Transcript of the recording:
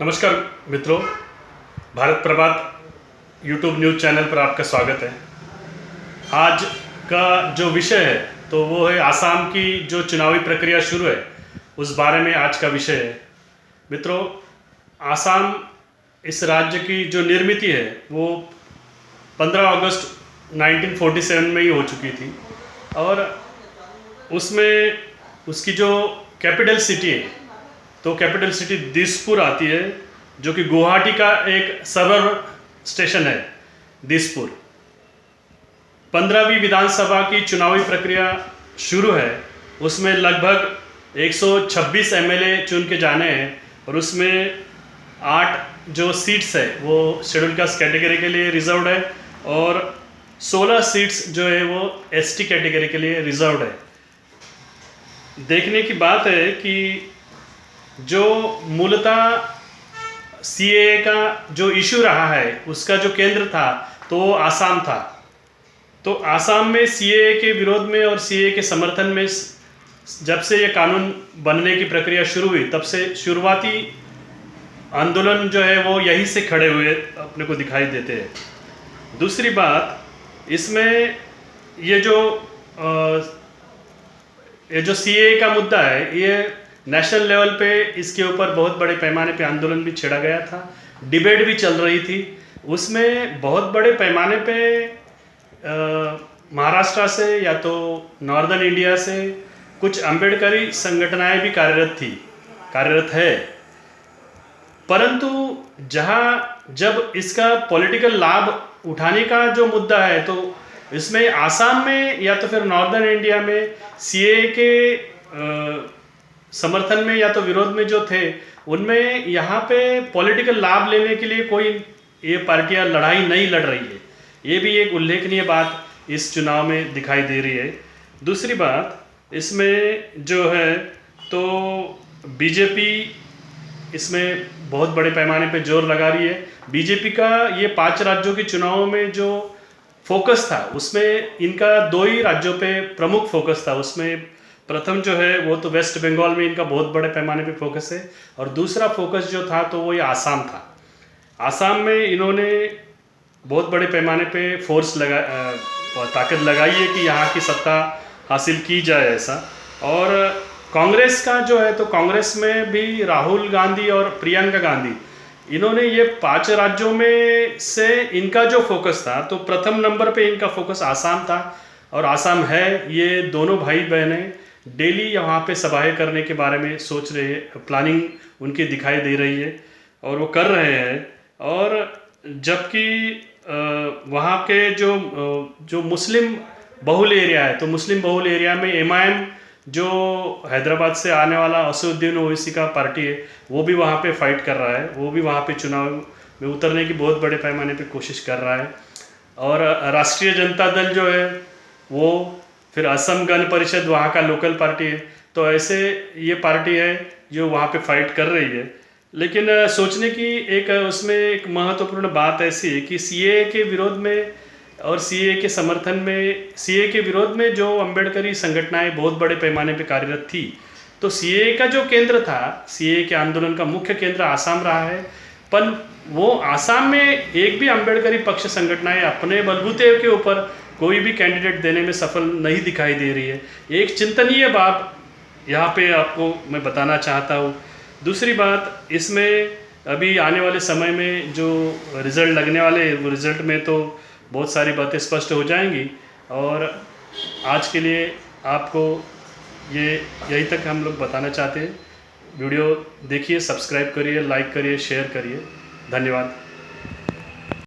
नमस्कार मित्रों, भारत प्रभात YouTube news channel पर आपका स्वागत है। आज का जो विषय है तो वो है आसाम की जो चुनावी प्रक्रिया शुरू है उस बारे में आज का विषय है। मित्रों, आसाम इस राज्य की जो निर्मित है वो 15 अगस्त 1947 में ही हो चुकी थी और उसमें उसकी जो कैपिटल सिटी है तो कैपिटल सिटी दिसपुर आती है, जो कि गुवाहाटी का एक सर्वर स्टेशन है। दिसपुर 15वीं विधानसभा की चुनावी प्रक्रिया शुरू है। उसमें लगभग 126 एमएलए चुन के जाने हैं और उसमें 8 जो सीट्स है वो शेड्यूल कास्ट कैटेगरी के लिए रिजर्व्ड है और 16 सीट्स जो है वो एसटी कैटेगरी के लिए रिजर्व्ड है। देखने की बात है कि जो मूलतः सीएए का जो इशू रहा है उसका जो केंद्र था तो वो आसाम था। तो आसाम में सीएए के विरोध में और सीएए के समर्थन में जब से ये कानून बनने की प्रक्रिया शुरू हुई तब से शुरुआती आंदोलन जो है वो यहीं से खड़े हुए अपने को दिखाई देते हैं। दूसरी बात, इसमें ये जो सीएए का मुद्दा है ये नेशनल लेवल पे इसके ऊपर बहुत बड़े पैमाने पे आंदोलन भी छेड़ा गया था, डिबेट भी चल रही थी। उसमें बहुत बड़े पैमाने पे महाराष्ट्र से या तो नॉर्दर्न इंडिया से कुछ अम्बेडकरी संगठनाएं भी कार्यरत है। परंतु जब इसका पॉलिटिकल लाभ उठाने का जो मुद्दा है तो इसमें आसाम में या तो फिर नॉर्दर्न इंडिया में सीएए के समर्थन में या तो विरोध में जो थे उनमें यहाँ पे पॉलिटिकल लाभ लेने के लिए कोई ये पार्टियाँ लड़ाई नहीं लड़ रही है। ये भी एक उल्लेखनीय बात इस चुनाव में दिखाई दे रही है। दूसरी बात, इसमें जो है तो बीजेपी इसमें बहुत बड़े पैमाने पे जोर लगा रही है। बीजेपी का ये 5 राज्यों के चुनावों में जो फोकस था उसमें इनका 2 ही राज्यों पे प्रमुख फोकस था। उसमें प्रथम जो है वो तो वेस्ट बंगाल में इनका बहुत बड़े पैमाने पे फोकस है और दूसरा फोकस जो था तो वो ये आसाम था। आसाम में इन्होंने बहुत बड़े पैमाने पे ताकत लगाई है कि यहाँ की सत्ता हासिल की जाए ऐसा। और कांग्रेस का जो है तो कांग्रेस में भी राहुल गांधी और प्रियंका गांधी इन्होंने ये 5 राज्यों में से इनका जो फोकस था तो प्रथम नंबर पे इनका फोकस आसाम था और आसाम है। ये दोनों भाई बहनें डेली यहाँ पे सभाएं करने के बारे में सोच रहे हैं, प्लानिंग उनकी दिखाई दे रही है और वो कर रहे हैं। और जबकि वहाँ के जो मुस्लिम बहुल एरिया है तो मुस्लिम बहुल एरिया में एमआईएम जो हैदराबाद से आने वाला असदुद्दीन ओवैसी का पार्टी है वो भी वहाँ पे फाइट कर रहा है, वो भी वहाँ पे चुनाव में उतरने की बहुत बड़े पैमाने पे कोशिश कर रहा है। और राष्ट्रीय जनता दल जो है वो, फिर असम गण परिषद वहाँ का लोकल पार्टी है। तो ऐसे ये पार्टी है जो वहाँ पे फाइट कर रही है। लेकिन सोचने की उसमें एक महत्वपूर्ण बात ऐसी है कि सीएए के विरोध में और सीएए के समर्थन में, सीएए के विरोध में जो अम्बेडकरी संगठनाएं बहुत बड़े पैमाने पे कार्यरत थी तो सीएए का जो केंद्र था, सीएए के आंदोलन का मुख्य केंद्र आसाम रहा है। पर वो आसाम में एक भी अम्बेडकरी पक्ष संगठनाएं अपने बलबूते के ऊपर कोई भी कैंडिडेट देने में सफल नहीं दिखाई दे रही है। एक चिंतनीय बात यहाँ पे आपको मैं बताना चाहता हूँ। दूसरी बात, इसमें अभी आने वाले समय में जो रिज़ल्ट लगने वाले वो रिज़ल्ट में तो बहुत सारी बातें स्पष्ट हो जाएंगी। और आज के लिए आपको यही तक हम लोग बताना चाहते हैं। वीडियो देखिए, सब्सक्राइब करिए, लाइक करिए, शेयर करिए। धन्यवाद।